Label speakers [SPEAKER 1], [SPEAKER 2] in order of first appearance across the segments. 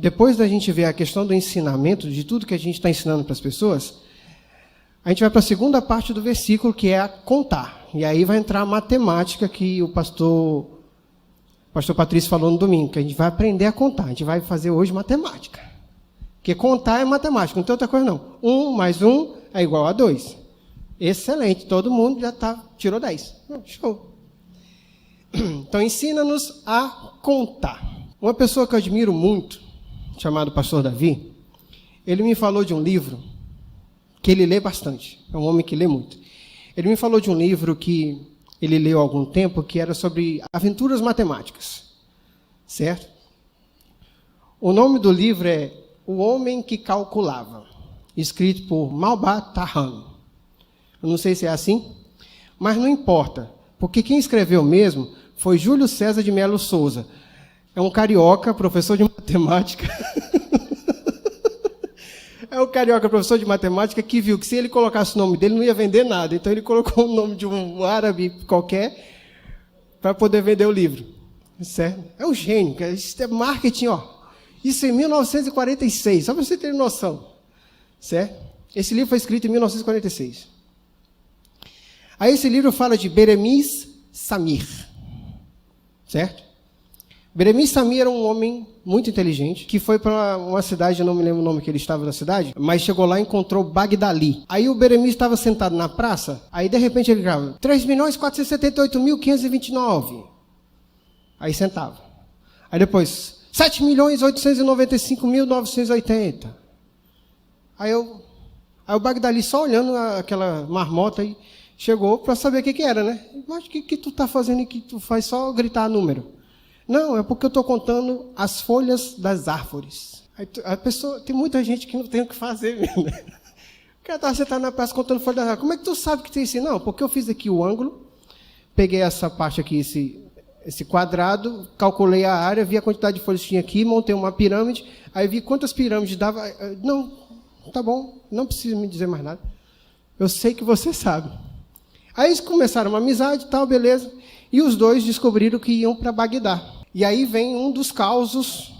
[SPEAKER 1] depois da gente ver a questão do ensinamento, de tudo que a gente está ensinando para as pessoas, a gente vai para a segunda parte do versículo, que é a contar. E aí vai entrar a matemática que o pastor Patrício falou no domingo, que a gente vai aprender a contar. A gente vai fazer hoje matemática. Porque contar é matemática, não tem outra coisa não. 1 mais 1 é igual a 2. Excelente, todo mundo já tirou 10. Show. Então, ensina-nos a contar. Uma pessoa que eu admiro muito, chamado pastor Davi, ele me falou de um livro que ele lê bastante. É um homem que lê muito. Ele me falou de um livro que ele leu há algum tempo, que era sobre aventuras matemáticas. Certo? O nome do livro é O Homem que Calculava, escrito por Malba Tahan. Eu não sei se é assim, mas não importa, porque quem escreveu mesmo foi Júlio César de Melo Souza. É um carioca, professor de matemática. É um carioca, professor de matemática, que viu que se ele colocasse o nome dele, não ia vender nada. Então, ele colocou o nome de um árabe qualquer para poder vender o livro. Certo? É um gênio. Isso é marketing, ó. Isso em 1946, só para você ter noção. Certo? Esse livro foi escrito em 1946. Aí, esse livro fala de Beremis Samir. Certo? Beremis Samir era um homem muito inteligente, que foi para uma cidade, eu não me lembro o nome que ele estava na cidade, mas chegou lá e encontrou Bagdali. Aí o Beremis estava sentado na praça, aí de repente ele gritava, 3.478.529. Aí sentava. Aí depois, 7.895.980. Aí o Bagdali só olhando aquela marmota e chegou para saber o que era, né? Mas o que tu está fazendo e que tu faz só gritar número? Não, é porque eu estou contando as folhas das árvores. Aí a pessoa, tem muita gente que não tem o que fazer mesmo. Né? O cara está sentado na praça contando folhas das árvores. Como é que tu sabe que tem isso? Não, porque eu fiz aqui o ângulo, peguei essa parte aqui, esse quadrado, calculei a área, vi a quantidade de folhas que tinha aqui, montei uma pirâmide, aí vi quantas pirâmides dava. Não, tá bom, não precisa me dizer mais nada. Eu sei que você sabe. Aí eles começaram uma amizade e tal, beleza. E os dois descobriram que iam para Bagdá. E aí vem um dos causos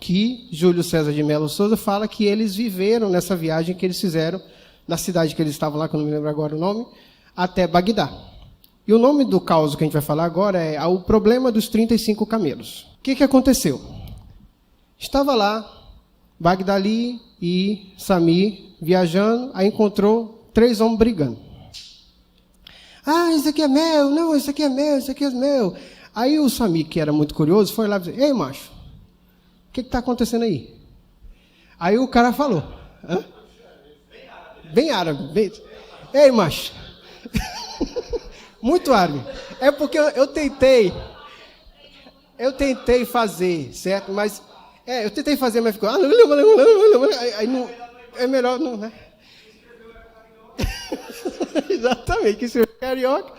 [SPEAKER 1] que Júlio César de Melo Souza fala que eles viveram nessa viagem que eles fizeram, na cidade que eles estavam lá, que eu não me lembro agora o nome, até Bagdá. E o nome do caos que a gente vai falar agora é o problema dos 35 camelos. O que aconteceu? Estava lá Bagdali e Samir viajando, aí encontrou 3 homens brigando. Ah, isso aqui é meu, não, isso aqui é meu, isso aqui é meu. Aí o Samir, que era muito curioso, foi lá e disse, ei, macho, o que está acontecendo aí? Aí o cara falou, hã? Bem árabe. Ei, macho. Muito árabe. É porque eu tentei fazer, certo? Mas, eu tentei fazer, mas ficou, aí não, é melhor não, né? Exatamente, que isso é carioca.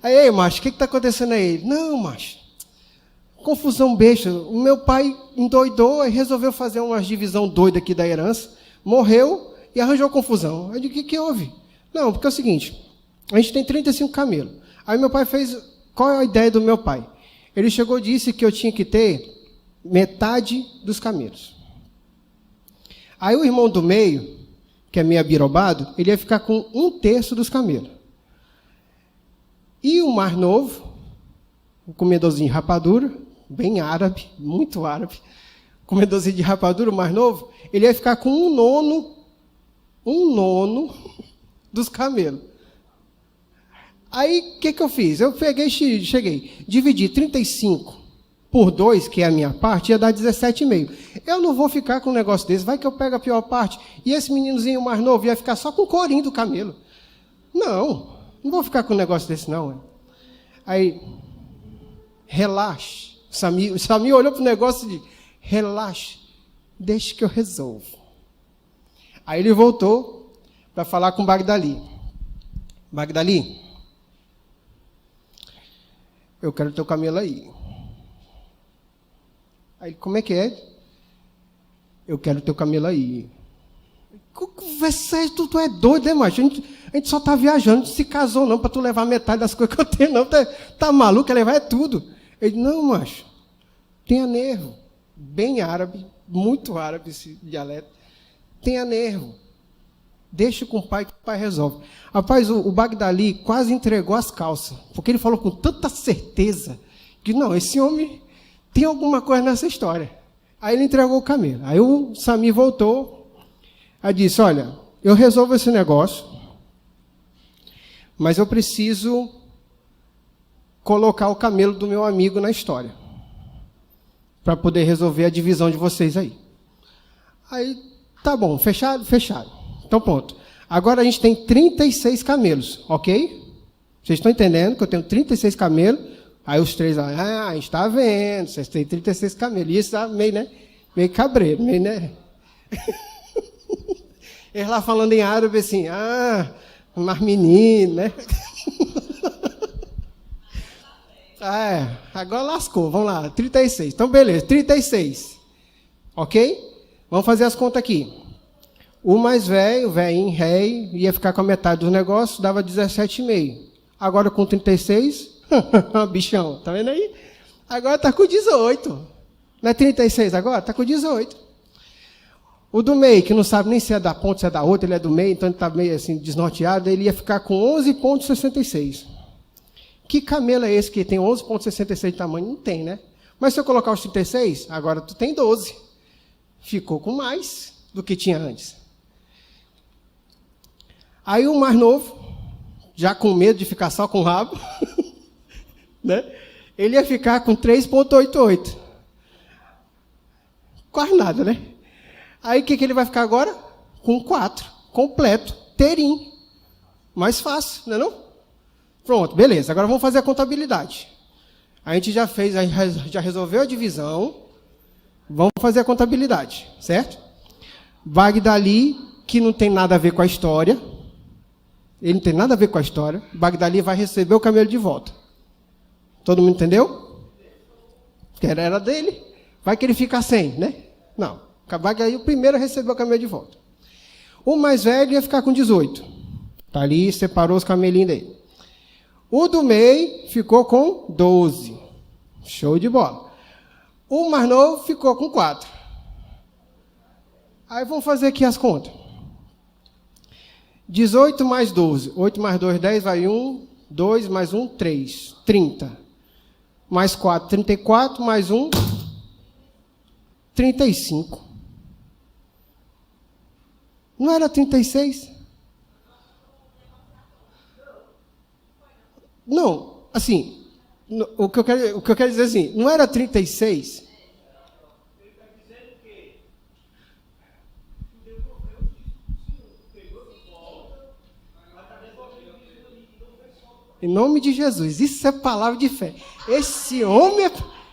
[SPEAKER 1] Aí, ei, macho, o que está acontecendo aí? Não, macho, confusão besta. O meu pai endoidou e resolveu fazer uma divisão doida aqui da herança, morreu e arranjou confusão. Eu digo, o que houve? Não, porque é o seguinte, a gente tem 35 camelos. Aí meu pai fez, qual é a ideia do meu pai? Ele chegou e disse que eu tinha que ter metade dos camelos. Aí o irmão do meio, que é meio abirobado, ele ia ficar com 1/3 dos camelos. E o mais novo, o comedorzinho de rapadura, bem árabe, muito árabe, comedorzinho de rapadura, o mais novo, ele ia ficar com 1 nono dos camelos. Aí, o que eu fiz? Eu cheguei, dividi 35 por 2, que é a minha parte, ia dar 17,5. Eu não vou ficar com um negócio desse, vai que eu pego a pior parte, e esse meninozinho mais novo ia ficar só com o corinho do camelo. Não vou ficar com um negócio desse, não. Aí, relaxe. O Samir olhou para o negócio e disse, relaxe, deixe que eu resolvo. Aí ele voltou para falar com Bagdali. Bagdali, eu quero teu camelo aí. Aí, como é que é? Eu quero teu camelo aí. Tu é doido, né, macho? A gente só está viajando, a gente se casou não, para tu levar metade das coisas que eu tenho, não. Tá maluco, quer levar é tudo. Ele disse, não, macho, tenha nervo. Bem árabe, muito árabe esse dialeto. Tenha nervo. Deixa com o pai que o pai resolve. Rapaz, o Bagdali quase entregou as calças, porque ele falou com tanta certeza que, não, esse homem tem alguma coisa nessa história. Aí ele entregou o camelo. Aí o Sami voltou, aí disse, olha, eu resolvo esse negócio, mas eu preciso colocar o camelo do meu amigo na história, para poder resolver a divisão de vocês aí. Aí, tá bom, fechado? Fechado. Então, pronto. Agora a gente tem 36 camelos, ok? Vocês estão entendendo que eu tenho 36 camelos? Aí os três lá, a gente está vendo, vocês têm 36 camelos. E isso está meio, né? Meio cabreiro, meio, né? Eles lá falando em árabe assim, mas menino, né? Agora lascou, vamos lá, 36. Então, beleza, 36. Ok? Vamos fazer as contas aqui. O mais velho, velhinho, rei, ia ficar com a metade dos negócios, dava 17,5. Agora com 36, bichão, tá vendo aí? Agora está com 18. Não é 36 agora? Está com 18. O do meio, que não sabe nem se é da ponta, se é da outra, ele é do meio, então ele está meio assim desnorteado, ele ia ficar com 11,66. Que camelo é esse que tem 11,66 de tamanho? Não tem, né? Mas se eu colocar os 36, agora tu tem 12. Ficou com mais do que tinha antes. Aí o mais novo, já com medo de ficar só com o rabo, né? Ele ia ficar com 3,88. Quase nada, né? Aí o que ele vai ficar agora? Com 4, completo, inteirinho. Mais fácil, não é não? Pronto, beleza. Agora vamos fazer a contabilidade. A gente já fez, já resolveu a divisão. Vamos fazer a contabilidade, certo? Bagdali, que não tem nada a ver com a história. Ele não tem nada a ver com a história. Bagdali vai receber o camelo de volta. Todo mundo entendeu? Porque era dele. Vai que ele fica sem, né? Não. Bagdali o primeiro a receber o camelo de volta. O mais velho ia ficar com 18. Tá ali, separou os camelinhos dele. O do meio ficou com 12. Show de bola. O mais novo ficou com 4. Aí vamos fazer aqui as contas. 18 mais 12. 8 mais 2, 10, vai 1. 2 mais 1, 3. 30. Mais 4, 34. Mais 1, 35. Não era 36? Não, assim, o que eu quero dizer assim, não era 36? Em nome de Jesus, isso é palavra de fé. Esse homem é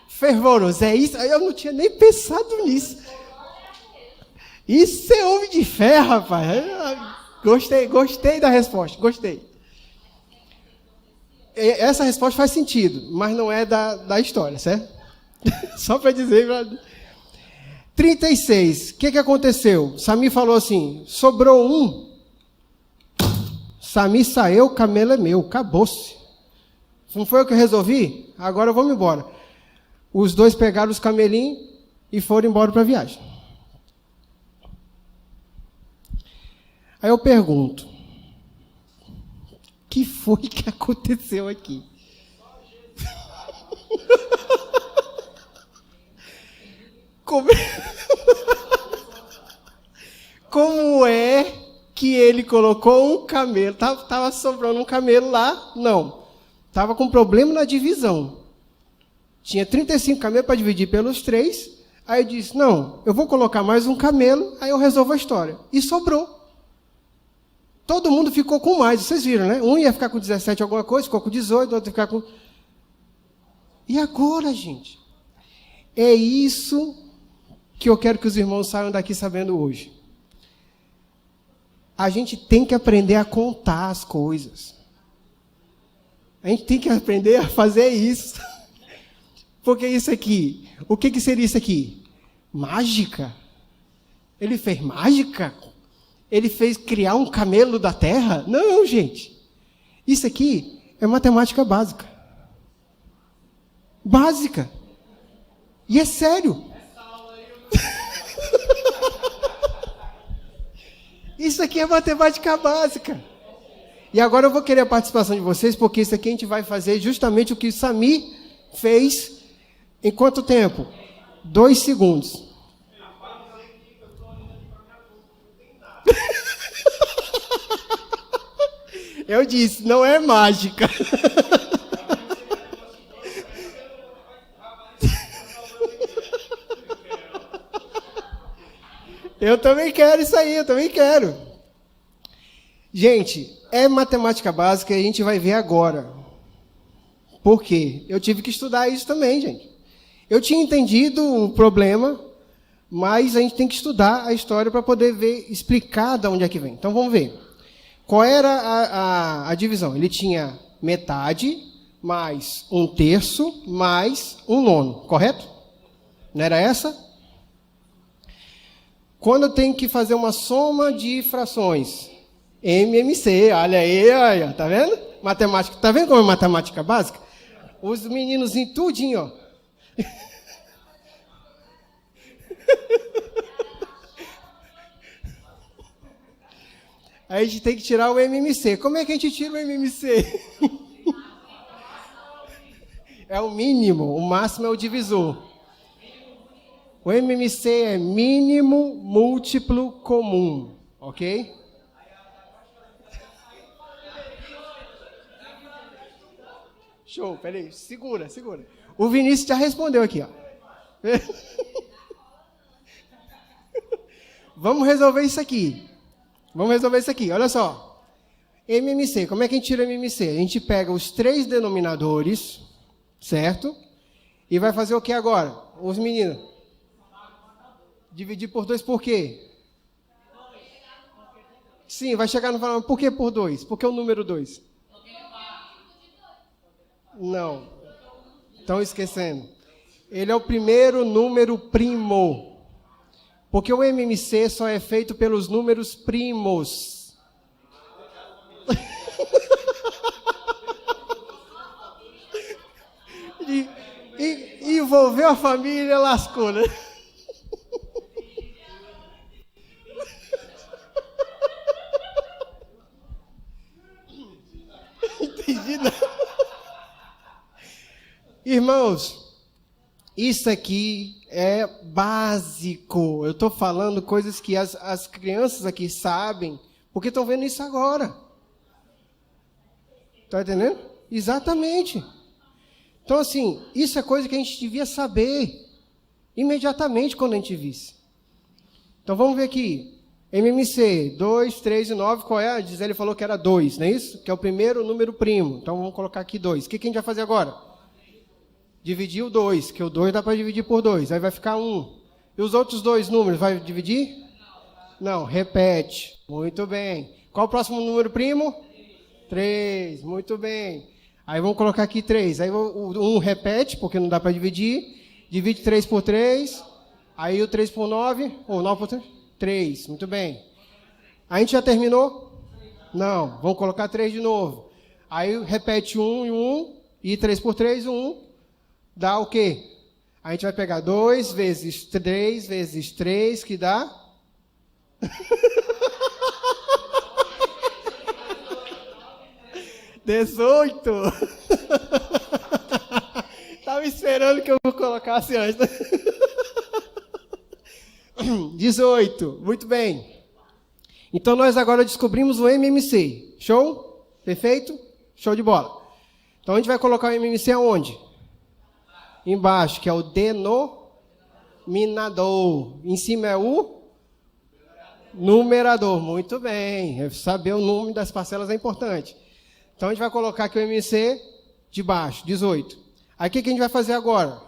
[SPEAKER 1] fervoroso, é isso, eu não tinha nem pensado nisso. Isso é homem de fé, rapaz. Gostei da resposta, gostei. Essa resposta faz sentido, mas não é da história, certo? Só para dizer. 36, o que aconteceu? Sami falou assim, sobrou um. Sami saiu, o camelo é meu, acabou-se. Não foi eu que resolvi? Agora eu vou embora. Os dois pegaram os camelinhos e foram embora para a viagem. Aí eu pergunto, o que foi que aconteceu aqui? Como é que ele colocou um camelo? Estava sobrando um camelo lá? Não. Estava com problema na divisão. Tinha 35 camelos para dividir pelos 3. Aí eu disse, não, eu vou colocar mais um camelo, aí eu resolvo a história. E sobrou. Todo mundo ficou com mais, vocês viram, né? Um ia ficar com 17 alguma coisa, ficou com 18, o outro ia ficar com... E agora, gente? É isso que eu quero que os irmãos saiam daqui sabendo hoje. A gente tem que aprender a contar as coisas. A gente tem que aprender a fazer isso. Porque isso aqui, o que seria isso aqui? Mágica? Ele fez mágica? Ele fez criar um camelo da terra? Não, gente. Isso aqui é matemática básica. Básica. E é sério. Isso aqui é matemática básica. E agora eu vou querer a participação de vocês, porque isso aqui a gente vai fazer justamente o que o Samir fez em quanto tempo? 2 segundos. Eu disse, não é mágica. Eu também quero isso aí, eu também quero. Gente, é matemática básica e a gente vai ver agora. Por quê? Eu tive que estudar isso também, gente. Eu tinha entendido o problema, mas a gente tem que estudar a história para poder ver, explicar de onde é que vem. Então vamos ver. Qual era a divisão? Ele tinha metade, mais 1/3, mais 1/9, correto? Não era essa? Quando eu tenho que fazer uma soma de frações, MMC, olha aí, olha, tá vendo? Matemática, tá vendo como é matemática básica? Os meninos em tudinho, ó. Aí a gente tem que tirar o MMC. Como é que a gente tira o MMC? É o mínimo, o máximo é o divisor. O MMC é mínimo múltiplo comum, ok? Show, peraí, segura. O Vinícius já respondeu aqui, ó. Vamos resolver isso aqui. Olha só. MMC, como é que a gente tira MMC? A gente pega os 3 denominadores, certo? E vai fazer o que agora? Os meninos. Dividir por 2 por quê? Sim, vai chegar no valor. Por que por 2? Por que o número 2? Não. Estão esquecendo. Ele é o primeiro número primo. Porque o MMC só é feito pelos números primos. E envolveu a família, lascou, né? Entendi, não. Irmãos, isso aqui é básico. Eu estou falando coisas que as crianças aqui sabem, porque estão vendo isso agora. Está entendendo? Exatamente. Então, assim, isso é coisa que a gente devia saber imediatamente quando a gente visse. Então, vamos ver aqui. MMC, 2, 3 e 9, qual é? A Gisele falou que era 2, não é isso? Que é o primeiro número primo. Então, vamos colocar aqui 2. O que a gente vai fazer agora? Dividir o 2, que o 2 dá para dividir por 2. Aí vai ficar 1. E os outros 2 números, vai dividir? Não, repete. Muito bem. Qual o próximo número primo? 3. Muito bem. Aí vamos colocar aqui 3. Aí o 1 repete, porque não dá para dividir. Divide 3 por 3. Aí o 3 por 9. Ou 9 por 3. 3. Muito bem. A gente já terminou? Não. Vamos colocar 3 de novo. Aí repete 1 e 1. E 3 por 3, 1. Dá o quê? A gente vai pegar 2 vezes 3 vezes 3, que dá? 18. Estava esperando que eu colocasse antes. 18. Muito bem. Então, nós agora descobrimos o MMC. Show? Perfeito? Show de bola. Então, a gente vai colocar o MMC aonde? Embaixo, que é o denominador. Em cima é o numerador. Muito bem. Saber o número das parcelas é importante. Então, a gente vai colocar aqui o MMC de baixo, 18. Aí, o que a gente vai fazer agora?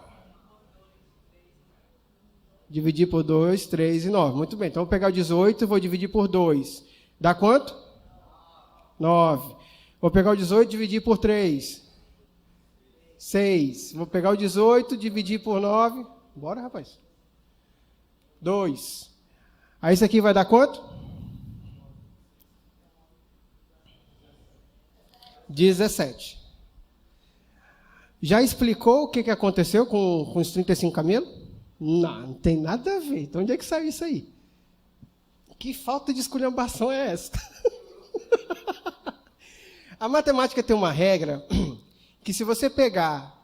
[SPEAKER 1] Dividir por 2, 3 e 9. Muito bem. Então, vou pegar o 18 e vou dividir por 2. Dá quanto? 9. Vou pegar o 18 e dividir por 3. 6. Vou pegar o 18, dividir por 9. Bora, rapaz. 2. Aí isso aqui vai dar quanto? 17. Já explicou o que aconteceu com os 35 camelos? Não tem nada a ver. Então, onde é que saiu isso aí? Que falta de esculhambação é essa? A matemática tem uma regra que se você pegar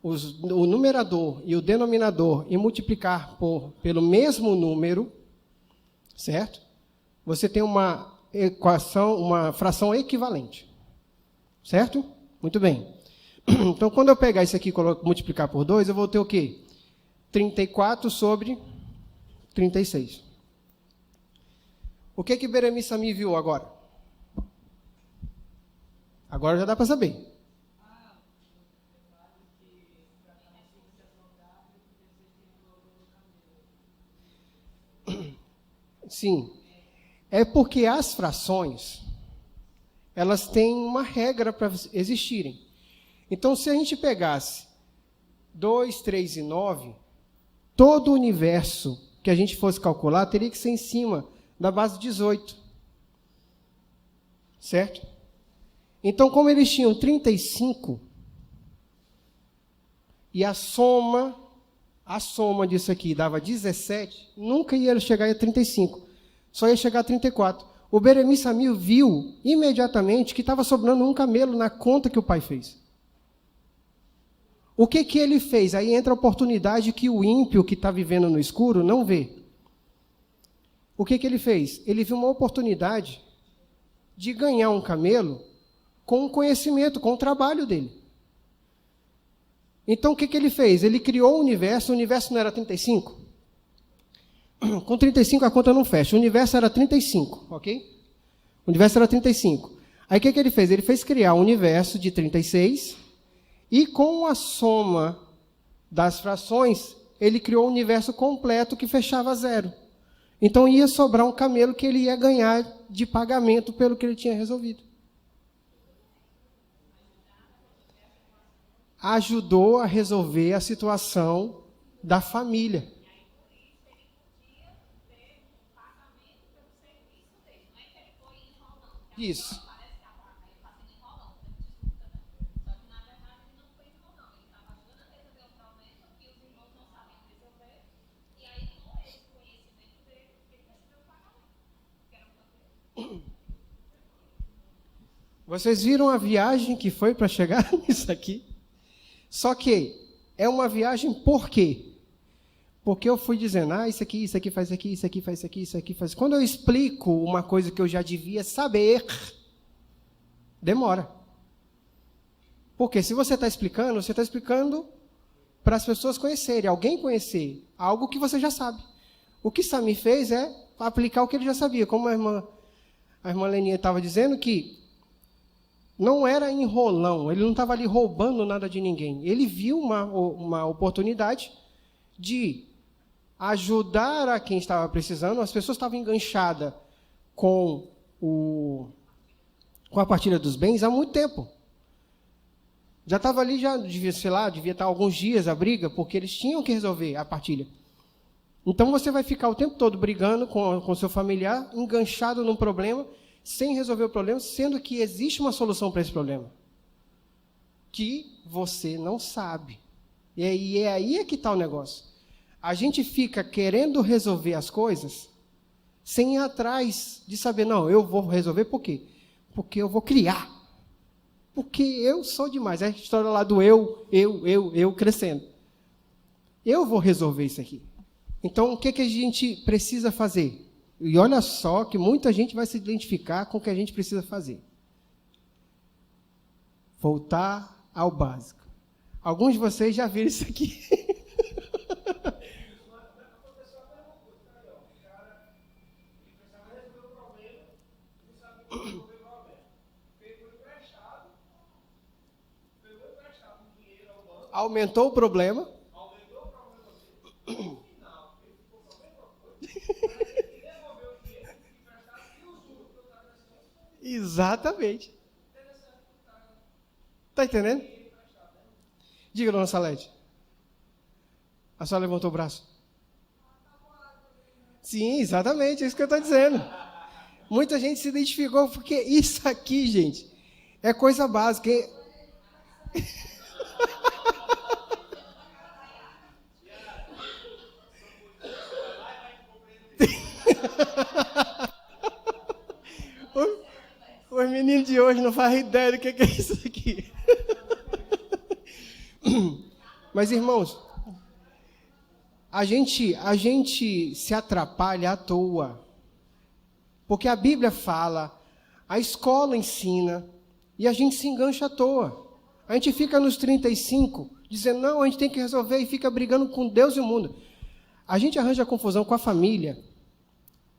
[SPEAKER 1] o numerador e o denominador e multiplicar pelo mesmo número, certo? Você tem uma equação, uma fração equivalente. Certo? Muito bem. Então, quando eu pegar isso aqui e multiplicar por 2, eu vou ter o quê? 34 sobre 36. O que Beremice Samir viu agora? Agora já dá para saber. Sim. É porque as frações, elas têm uma regra para existirem. Então, se a gente pegasse 2, 3 e 9, todo o universo que a gente fosse calcular teria que ser em cima da base 18. Certo? Então, como eles tinham 35, e a soma disso aqui dava 17, nunca ia chegar a 35, só ia chegar a 34. O Beremice Samir viu imediatamente que estava sobrando um camelo na conta que o pai fez. O que ele fez? Aí entra a oportunidade que o ímpio que está vivendo no escuro não vê. O que ele fez? Ele viu uma oportunidade de ganhar um camelo com o conhecimento, com o trabalho dele. Então, o que ele fez? Ele criou o universo não era 35? Com 35 a conta não fecha, o universo era 35, ok? O universo era 35. Aí, o que ele fez? Ele fez criar um universo de 36, e com a soma das frações, ele criou um universo completo que fechava zero. Então, ia sobrar um camelo que ele ia ganhar de pagamento pelo que ele tinha resolvido. Ajudou a resolver a situação da família. Isso. Vocês viram a viagem que foi para chegar nisso aqui? Só que é uma viagem por quê? Porque eu fui dizendo, isso aqui faz aqui, isso aqui faz aqui, isso aqui faz... Quando eu explico uma coisa que eu já devia saber, demora. Porque se você está explicando para as pessoas conhecerem, alguém conhecer, algo que você já sabe. O que Samir fez é aplicar o que ele já sabia. Como a irmã Leninha estava dizendo, que não era enrolão, ele não estava ali roubando nada de ninguém. Ele viu uma oportunidade de ajudar a quem estava precisando. As pessoas estavam enganchadas com a partilha dos bens há muito tempo. Já estava ali, devia estar alguns dias a briga, porque eles tinham que resolver a partilha. Então, você vai ficar o tempo todo brigando com seu familiar, enganchado num problema, sem resolver o problema, sendo que existe uma solução para esse problema, que você não sabe. E é aí que está o negócio. A gente fica querendo resolver as coisas, sem ir atrás de saber, não, eu vou resolver por quê? Porque eu vou criar. Porque eu sou demais. É a história lá do eu crescendo. Eu vou resolver isso aqui. Então, o que a gente precisa fazer? E olha só que muita gente vai se identificar com o que a gente precisa fazer. Voltar ao básico. Alguns de vocês já viram isso aqui. Aumentou o problema. Exatamente. Está entendendo? Diga, dona Salete. A senhora levantou o braço. Sim, exatamente, é isso que eu estou dizendo. Muita gente se identificou porque isso aqui, gente, é coisa básica. Os meninos de hoje não fazem ideia do que é isso aqui. Mas, irmãos, a gente se atrapalha à toa. Porque a Bíblia fala, a escola ensina, e a gente se engancha à toa. A gente fica nos 35, dizendo, não, a gente tem que resolver, e fica brigando com Deus e o mundo. A gente arranja confusão com a família,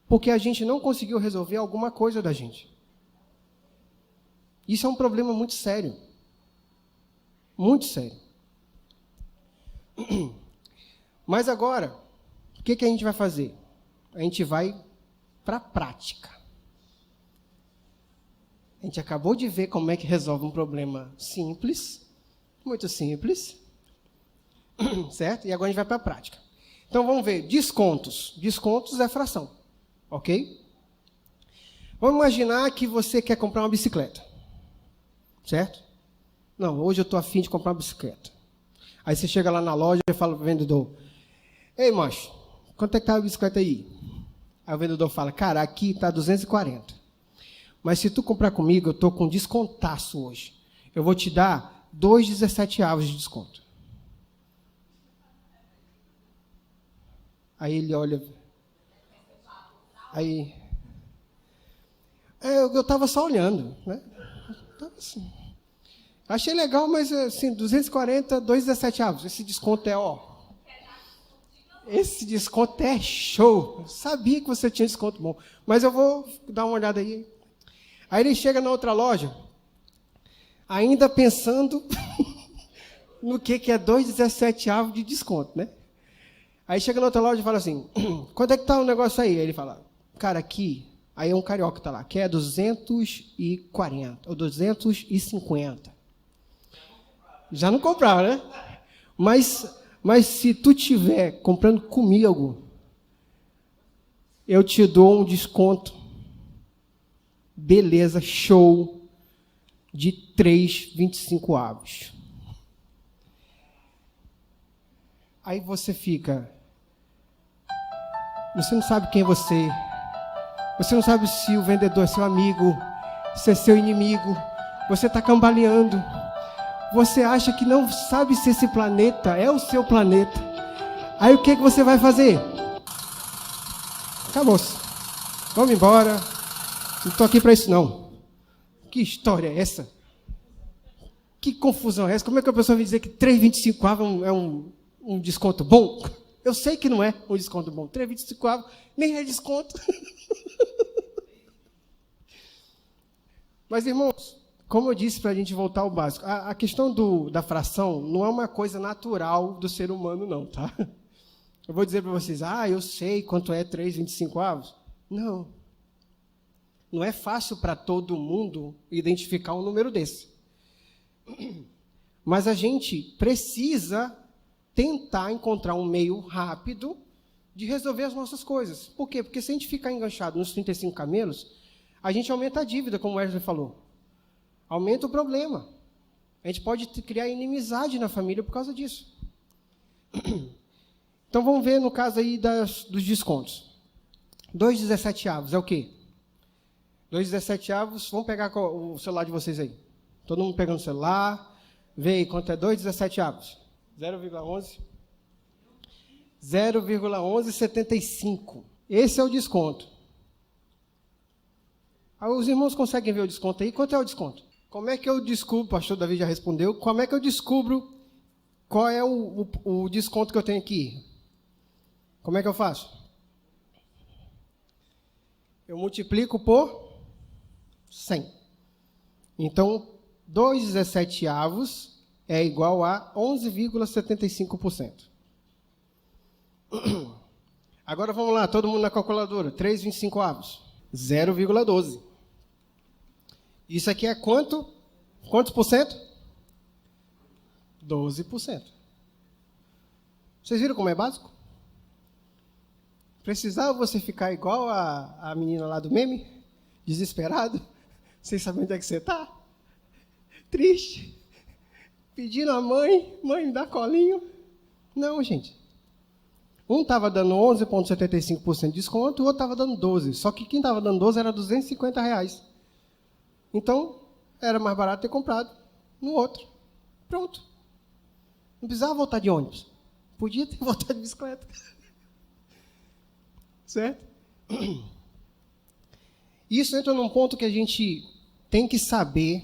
[SPEAKER 1] porque a gente não conseguiu resolver alguma coisa da gente. Isso é um problema muito sério. Muito sério. Mas agora, o que a gente vai fazer? A gente vai para a prática. A gente acabou de ver como é que resolve um problema simples, muito simples, certo? E agora a gente vai para a prática. Então vamos ver, descontos. Descontos é fração, ok? Vamos imaginar que você quer comprar uma bicicleta, certo? Não, hoje eu estou afim de comprar uma bicicleta. Aí você chega lá na loja e fala para o vendedor, ei, macho, quanto é que está a bicicleta aí? Aí o vendedor fala, cara, aqui está 240. Mas se tu comprar comigo, eu estou com descontaço hoje. Eu vou te dar 2,17 avos de desconto. Aí ele olha. Aí. Eu estava só olhando, né? Tava assim. Achei legal, mas assim, 240, 2,17 avos. Esse desconto é, ó. Esse desconto é show. Eu sabia que você tinha desconto bom. Mas eu vou dar uma olhada aí. Aí ele chega na outra loja, ainda pensando no que é 2,17 avos de desconto, né? Aí chega na outra loja e fala assim, quanto é que tá o negócio aí? Aí ele fala, cara, aqui, aí é um carioca que tá lá, que é 240 ou 250. Já não comprava, né? Mas se tu tiver comprando comigo, eu te dou um desconto, beleza, show, de 3,25 avos. Aí você fica, você não sabe quem é você não sabe se o vendedor é seu amigo, se é seu inimigo, você está cambaleando. Você acha que não sabe se esse planeta é o seu planeta. Aí o que você vai fazer? Acabou-se. Vamos embora. Não estou aqui para isso, não. Que história é essa? Que confusão é essa? Como é que a pessoa vai dizer que 3,25 avos é um desconto bom? Eu sei que não é um desconto bom. 3,25 avos nem é desconto. Mas, irmãos, como eu disse, para a gente voltar ao básico, a questão da fração não é uma coisa natural do ser humano, não, tá? Eu vou dizer para vocês, eu sei quanto é 3,25 avos. Não. Não é fácil para todo mundo identificar um número desse. Mas a gente precisa tentar encontrar um meio rápido de resolver as nossas coisas. Por quê? Porque se a gente ficar enganchado nos 35 camelos, a gente aumenta a dívida, como o Wesley falou. Aumenta o problema. A gente pode criar inimizade na família por causa disso. Então, vamos ver no caso aí dos descontos. 2,17 avos é o quê? 2,17 avos, vamos pegar o celular de vocês aí. Todo mundo pegando o celular. Vê aí quanto é 2,17 avos. 0,11. 0,1175. Esse é o desconto. Os irmãos conseguem ver o desconto aí? Quanto é o desconto? Como é que eu descubro, o pastor Davi já respondeu, como é que eu descubro qual é o desconto que eu tenho aqui? Como é que eu faço? Eu multiplico por 100. Então, 2,17 avos é igual a 11,75%. Agora vamos lá, todo mundo na calculadora. 3,25 avos. 0,12. Isso aqui é quanto? Quantos por cento? 12%. Vocês viram como é básico? Precisava você ficar igual a menina lá do meme? Desesperado? Sem saber onde é que você está? Triste? Pedindo a mãe, me dá colinho? Não, gente. Um estava dando 11,75% de desconto, o outro estava dando 12%. Só que quem estava dando 12% era R$250. Então, era mais barato ter comprado no outro. Pronto. Não precisava voltar de ônibus. Podia ter voltado de bicicleta. Certo? Isso entra num ponto que a gente tem que saber.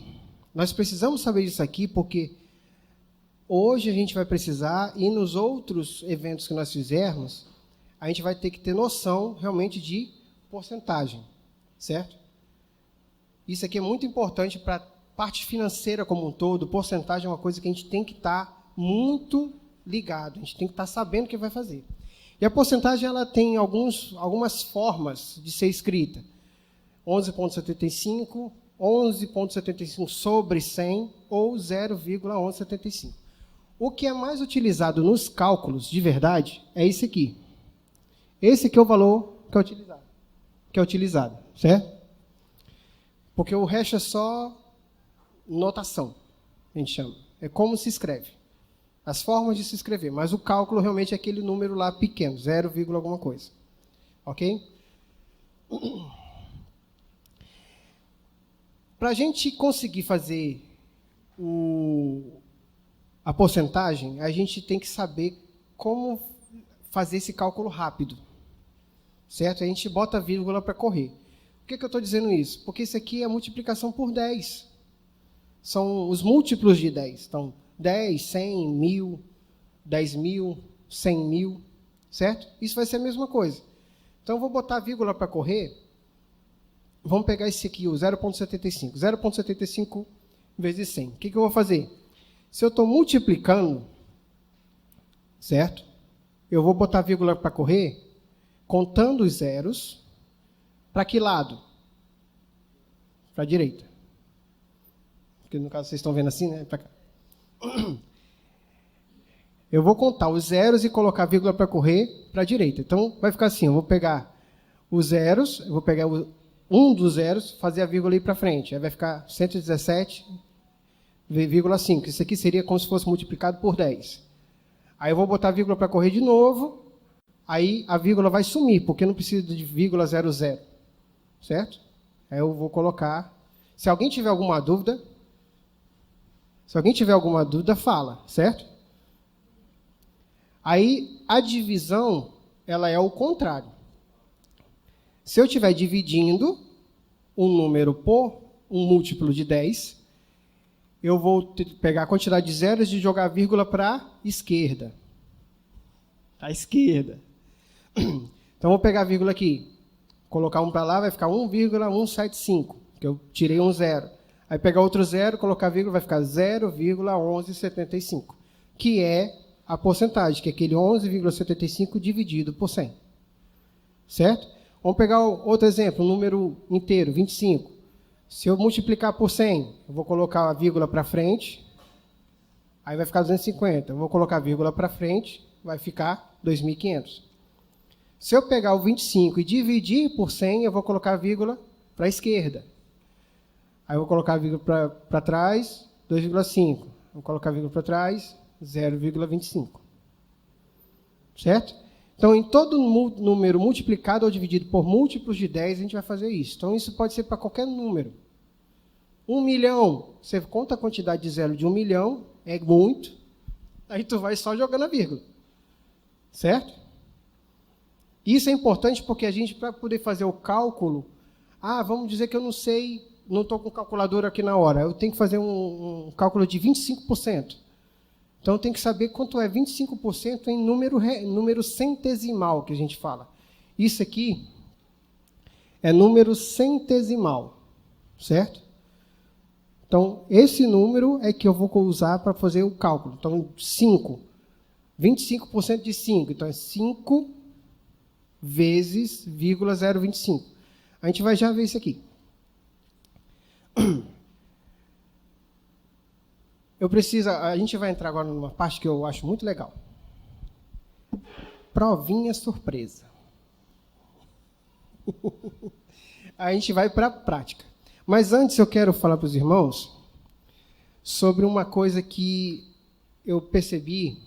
[SPEAKER 1] Nós precisamos saber disso aqui, porque hoje a gente vai precisar, e nos outros eventos que nós fizermos, a gente vai ter que ter noção realmente de porcentagem. Certo? Isso aqui é muito importante para a parte financeira como um todo. Porcentagem é uma coisa que a gente tem que estar muito ligado. A gente tem que estar sabendo o que vai fazer. E a porcentagem ela tem algumas formas de ser escrita. 11,75, 11,75 sobre 100 ou 0,1175. O que é mais utilizado nos cálculos, de verdade, é esse aqui. Esse aqui é o valor que é utilizado, certo? Porque o resto é só notação, a gente chama. É como se escreve. As formas de se escrever. Mas o cálculo realmente é aquele número lá pequeno, 0, alguma coisa. Ok? Para a gente conseguir fazer a porcentagem, a gente tem que saber como fazer esse cálculo rápido. Certo? A gente bota vírgula para correr. Por que eu estou dizendo isso? Porque isso aqui é a multiplicação por 10. São os múltiplos de 10. Então, 10, 100, 1000, 10.000, 100.000, certo? Isso vai ser a mesma coisa. Então, eu vou botar vírgula para correr. Vamos pegar esse aqui, o 0,75. 0,75 vezes 100. O que eu vou fazer? Se eu estou multiplicando, certo? Eu vou botar vírgula para correr, contando os zeros. Para que lado? Para a direita. Porque no caso vocês estão vendo assim, né? Para cá. Eu vou contar os zeros e colocar vírgula para correr para a direita. Então, vai ficar assim, eu vou pegar os zeros, eu vou pegar um dos zeros, fazer a vírgula e ir para frente. Aí vai ficar 117,5. Isso aqui seria como se fosse multiplicado por 10. Aí eu vou botar a vírgula para correr de novo, aí a vírgula vai sumir, porque não precisa de vírgula 00. Certo? Aí eu vou colocar. Se alguém tiver alguma dúvida, fala, certo? Aí a divisão, ela é o contrário. Se eu estiver dividindo um número por um múltiplo de 10, eu vou pegar a quantidade de zeros e jogar a vírgula para a esquerda. À esquerda. Então, vou pegar a vírgula aqui. Colocar um para lá, vai ficar 1,175, que eu tirei um zero. Aí pegar outro zero, colocar vírgula, vai ficar 0,1175, que é a porcentagem, que é aquele 11,75 dividido por 100. Certo? Vamos pegar outro exemplo, um número inteiro, 25. Se eu multiplicar por 100, eu vou colocar a vírgula para frente, aí vai ficar 250. Eu vou colocar a vírgula para frente, vai ficar 2.500. Se eu pegar o 25 e dividir por 100, eu vou colocar a vírgula para a esquerda. Aí eu vou colocar a vírgula para trás, 2,5. Vou colocar a vírgula para trás, 0,25. Certo? Então, em todo número multiplicado ou dividido por múltiplos de 10, a gente vai fazer isso. Então, isso pode ser para qualquer número. 1 milhão, você conta a quantidade de zero de 1 milhão, é muito, aí tu vai só jogando a vírgula. Certo? Isso é importante porque a gente, para poder fazer o cálculo, vamos dizer que eu não sei, não estou com o calculador aqui na hora, eu tenho que fazer um cálculo de 25%. Então, eu tenho que saber quanto é 25% em número centesimal, que a gente fala. Isso aqui é número centesimal, certo? Então, esse número é que eu vou usar para fazer o cálculo. Então, 5. 25% de 5. Então, é 5 vezes 0,025. A gente vai já ver isso aqui. A gente vai entrar agora numa parte que eu acho muito legal. Provinha surpresa. A gente vai para a prática. Mas antes eu quero falar para os irmãos sobre uma coisa que eu percebi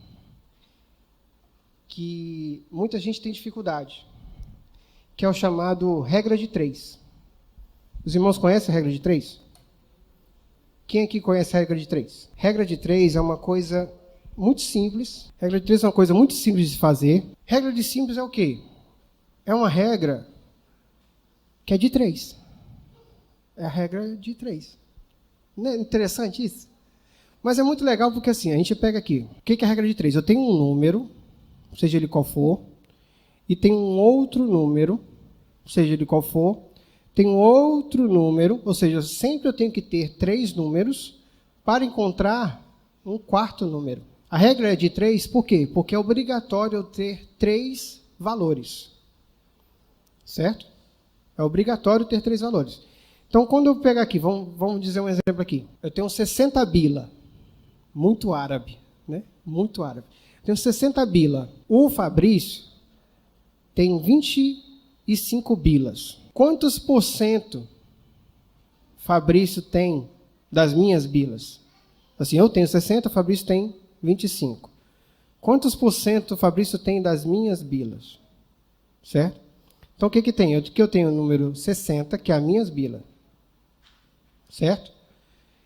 [SPEAKER 1] que muita gente tem dificuldade, que é o chamado regra de 3. Os irmãos conhecem a regra de 3? Quem aqui conhece a regra de 3? Regra de 3 é uma coisa muito simples. Regra de 3 é uma coisa muito simples de fazer. Regra de simples é o quê? É uma regra que é de 3. É a regra de 3. Não é interessante isso? Mas é muito legal porque assim, a gente pega aqui. O que é a regra de 3? Eu tenho um número, seja ele qual for, e tem um outro número, seja ele qual for, tem um outro número, ou seja, sempre eu tenho que ter 3 números para encontrar um quarto número. A regra é de 3, por quê? Porque é obrigatório eu ter 3 valores. Certo? É obrigatório ter 3 valores. Então, quando eu pegar aqui, vamos dizer um exemplo aqui. Eu tenho 60 bila. Muito árabe, né? Muito árabe. Eu tenho 60 bila. O Fabrício tem 25 bilas. Quantos por cento Fabrício tem das minhas bilas? Assim, eu tenho 60, Fabrício tem 25. Quantos por cento Fabrício tem das minhas bilas? Certo? Então, o que tem? Eu tenho o número 60, que é as minhas bilas. Certo?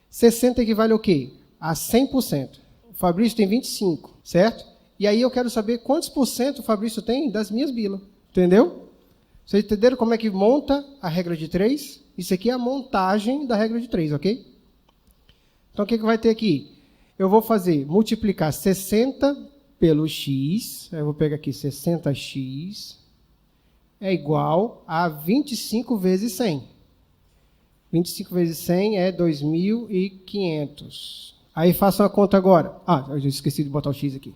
[SPEAKER 1] 60 equivale ao quê? A 100%. O Fabrício tem 25, certo? E aí eu quero saber quantos por cento o Fabrício tem das minhas bilas. Entendeu? Vocês entenderam como é que monta a regra de 3? Isso aqui é a montagem da regra de 3, ok? Então, o que vai ter aqui? Eu vou multiplicar 60 pelo x. Eu vou pegar aqui 60x. É igual a 25 vezes 100. 25 vezes 100 é 2.500. Aí faça uma conta agora. Eu já esqueci de botar o x aqui.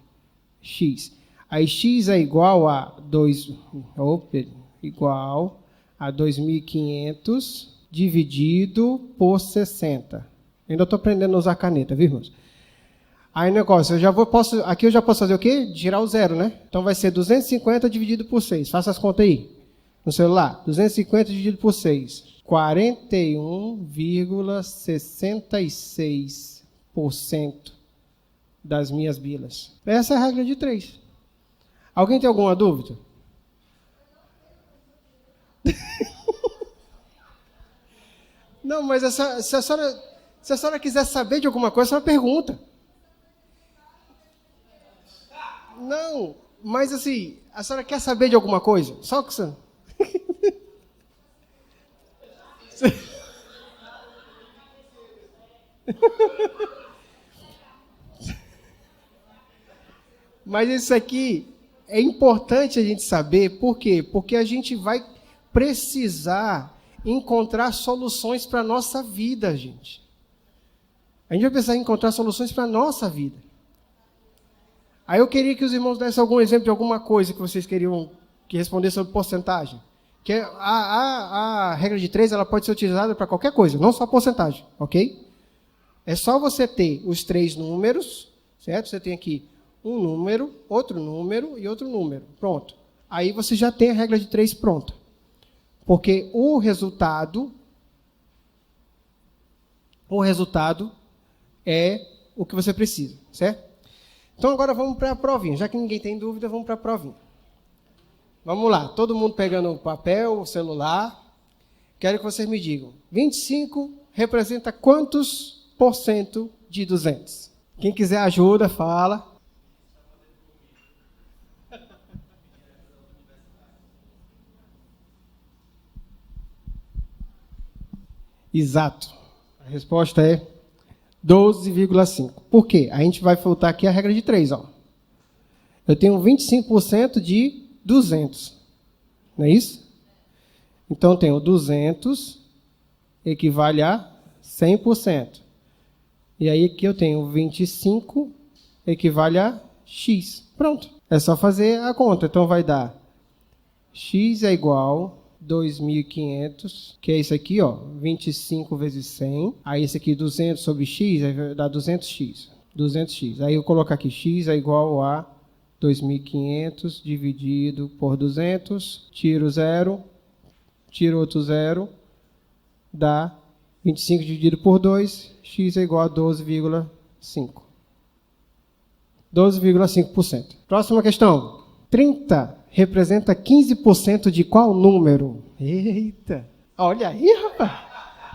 [SPEAKER 1] X. Aí x é igual a 2.500 dividido por 60. Ainda estou aprendendo a usar caneta, viu, irmãos? Aí o negócio, aqui eu já posso fazer o quê? Girar o zero, né? Então vai ser 250 dividido por 6. Faça as contas aí. No celular. 250 dividido por 6. 41,66% das minhas bilas. Essa é a regra de 3. Alguém tem alguma dúvida? Não, mas se a senhora quiser saber de alguma coisa, a senhora pergunta. Não, mas assim, a senhora quer saber de alguma coisa? Só que você... Mas isso aqui é importante a gente saber, por quê? Porque a gente vai precisar encontrar soluções para a nossa vida, gente. A gente vai precisar encontrar soluções para a nossa vida. Aí eu queria que os irmãos dessem algum exemplo de alguma coisa que vocês queriam que responder sobre porcentagem. Que a regra de 3 ela pode ser utilizada para qualquer coisa, não só porcentagem, ok? É só você ter os 3 números, certo? Você tem aqui um número, outro número e outro número. Pronto. Aí você já tem a regra de 3 pronta. Porque o resultado é o que você precisa, certo? Então agora vamos para a provinha. Já que ninguém tem dúvida, vamos para a provinha. Vamos lá, todo mundo pegando o papel, o celular. Quero que vocês me digam. 25 representa quantos por cento de 200? Quem quiser ajuda, fala. Exato. A resposta é 12,5. Por quê? A gente vai voltar aqui a regra de 3. Ó. Eu tenho 25% de 200. Não é isso? Então, eu tenho 200 equivale a 100%. E aí, aqui eu tenho 25 equivale a x. Pronto. É só fazer a conta. Então, vai dar x é igual a 2.500, que é isso aqui, ó, 25 vezes 100. Aí, esse aqui, 200 sobre x, vai dar 200x. 200x. Aí, eu coloco aqui, x é igual a 2.500 dividido por 200. Tiro 0. Tiro outro 0. Dá 25 dividido por 2. X é igual a 12,5. 12,5%. Próxima questão. 30 representa 15% de qual número? Eita! Olha aí, rapaz!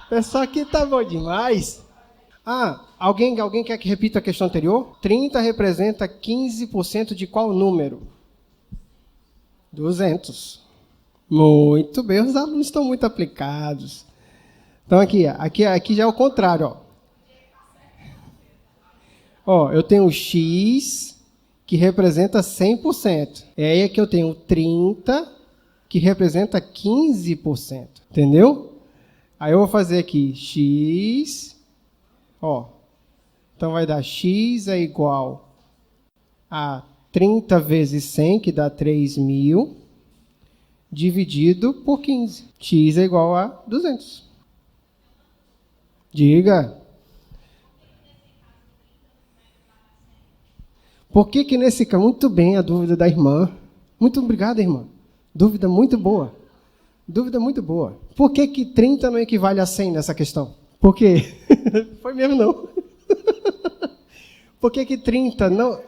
[SPEAKER 1] O pessoal aqui tá bom demais. Alguém quer que repita a questão anterior? 30 representa 15% de qual número? 200. Muito bem, os alunos estão muito aplicados. Então aqui já é o contrário, eu tenho x que representa 100%. É aí que eu tenho 30 que representa 15%. Entendeu? Aí eu vou fazer aqui x, então vai dar x é igual a 30 vezes 100, que dá 3.000, dividido por 15. X é igual a 200. Diga. Por que nesse caso... Muito bem a dúvida da irmã. Muito obrigado, irmã. Dúvida muito boa. Dúvida muito boa. Por que 30 não equivale a 100 nessa questão? Por quê? Foi mesmo não. Por que 30 não...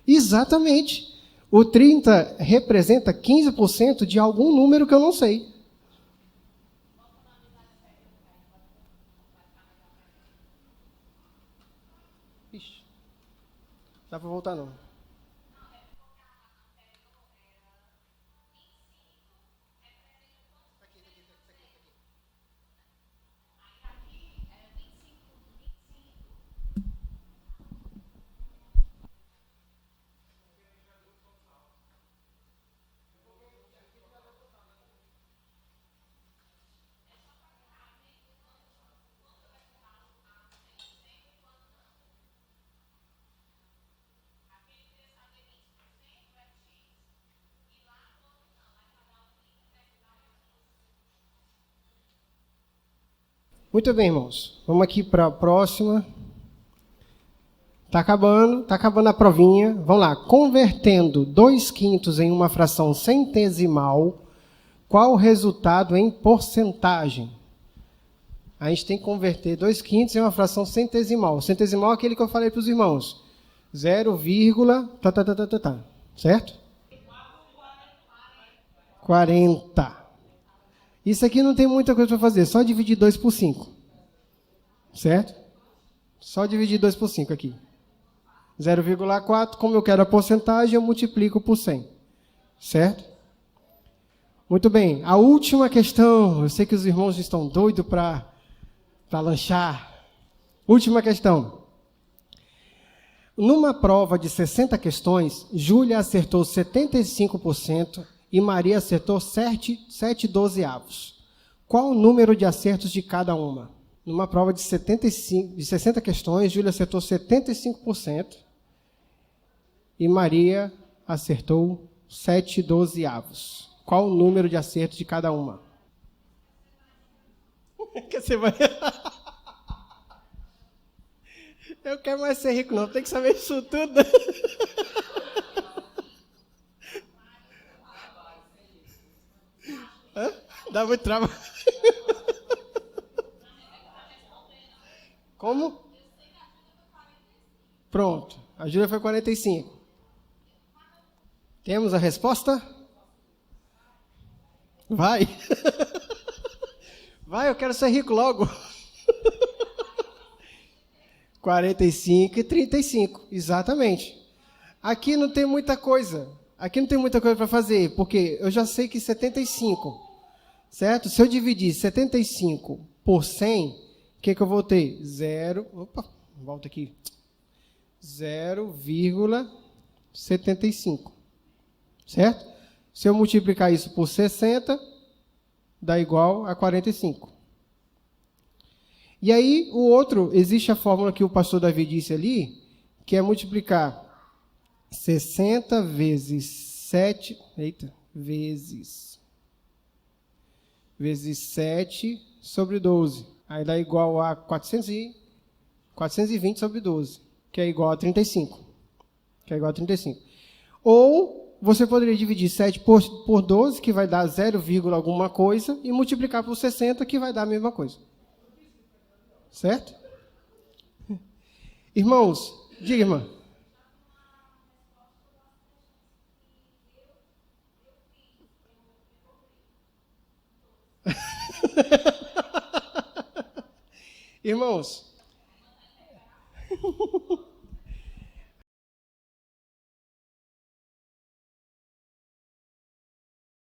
[SPEAKER 1] Exatamente. O 30 representa 15% de algum número que eu não sei. Ixi. Dá para voltar não. Muito bem, irmãos. Vamos aqui para a próxima. Está acabando a provinha. Vamos lá. Convertendo 2/5 em uma fração centesimal, qual o resultado em porcentagem? A gente tem que converter 2/5 em uma fração centesimal. Centesimal é aquele que eu falei para os irmãos. 0, certo? 40. Isso aqui não tem muita coisa para fazer, só dividir 2 por 5. Certo? Só dividir 2 por 5 aqui. 0,4, como eu quero a porcentagem, eu multiplico por 100. Certo? Muito bem. A última questão, eu sei que os irmãos estão doidos para lanchar. Última questão. Numa prova de 60 questões, Júlia acertou 75%, e Maria acertou 7/12. Qual o número de acertos de cada uma? Numa prova de 60 questões, Júlia acertou 75% e Maria acertou 7/12. Qual o número de acertos de cada uma? Eu quero mais ser rico, não. Tem que saber isso tudo. Dá muito trabalho. Como? Pronto. A Júlia foi 45. Temos a resposta? Vai. Vai, eu quero ser rico logo. 45 e 35. Exatamente. Aqui não tem muita coisa. Aqui não tem muita coisa para fazer, porque eu já sei que 75, certo? Se eu dividir 75 por 100, o que eu vou ter? Volta aqui. 0,75, certo? Se eu multiplicar isso por 60, dá igual a 45. E aí, o outro, existe a fórmula que o pastor Davi disse ali, que é multiplicar 60 vezes 7, vezes 7 sobre 12. Aí dá igual a 420 sobre 12, que é igual a 35. Ou você poderia dividir 7 por 12, que vai dar 0, alguma coisa, e multiplicar por 60, que vai dar a mesma coisa. Certo? Irmãos, diga, irmã. Irmãos,